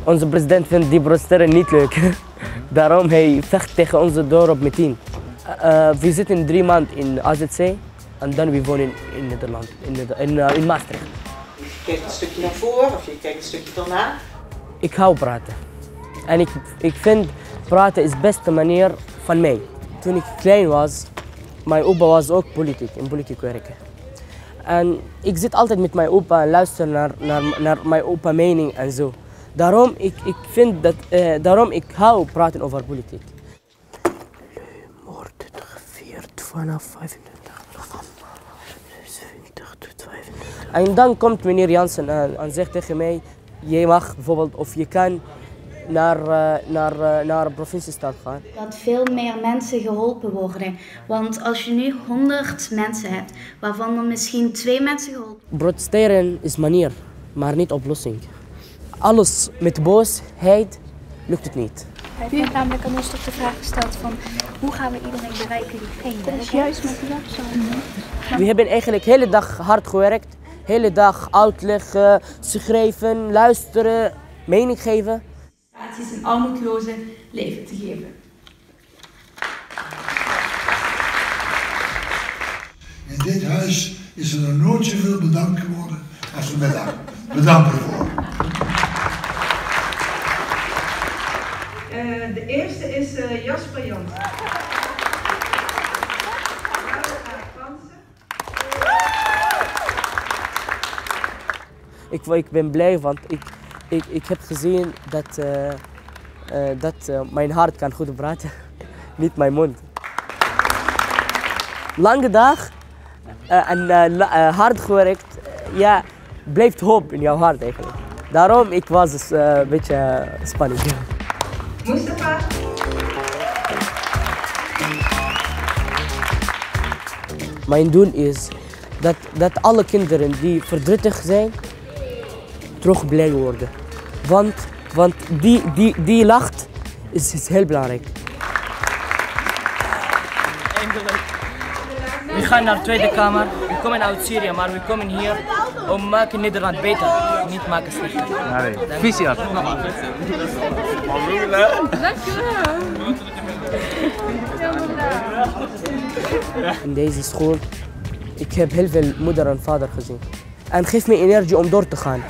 Onze president vindt die protesteren niet leuk. Daarom hij vecht tegen onze dorp meteen. We zitten 3 maanden in AZC en dan we wonen in Nederland, in Maastricht. Je kijkt een stukje naar voren of je kijkt een stukje erna? Ik hou praten. En ik vind praten is de beste manier van mij. Toen ik klein was, mijn opa was ook in politiek werken. En ik zit altijd met mijn opa en luister naar mijn opa mening en zo. Daarom ik hou praten over politiek. Moorden gevierd vanaf 25 november 70 tot 25. En dan komt meneer Jansen en zegt tegen mij, je mag bijvoorbeeld of je kan naar een provinciestad gaan. Dat veel meer mensen geholpen worden. Want als je nu 100 mensen hebt, waarvan dan misschien 2 mensen geholpen. Protesteren is manier, maar niet oplossing. Alles met boosheid lukt het niet. Hij heeft namelijk aan ons toch de vraag gesteld van hoe gaan we iedereen bereiken die geen werk heeft. Dat is juist met die website. We hebben eigenlijk de hele dag hard gewerkt. De hele dag uitleggen, schrijven, luisteren, mening geven. Het is een armoedloze leven te geven. In dit huis is er nog nooit zoveel bedankt geworden als vanmiddag. Bedankt ervoor. De eerste is Jasper Jansen. Ik ben blij, want ik heb gezien dat mijn hart kan goed praten, niet mijn mond. Lange dag en hard gewerkt, ja, blijft hoop in jouw hart eigenlijk. Daarom ik was een beetje spannend. Mustafa. Mijn doel is dat alle kinderen die verdrietig zijn, terug blij worden. Want die lacht is heel belangrijk. We gaan naar de Tweede Kamer. We komen uit Syrië, maar we komen hier om te maken Nederland beter, niet maken slechter. Visie af. In deze school, ik heb heel veel moeder en vader gezien. En geeft me energie om door te gaan.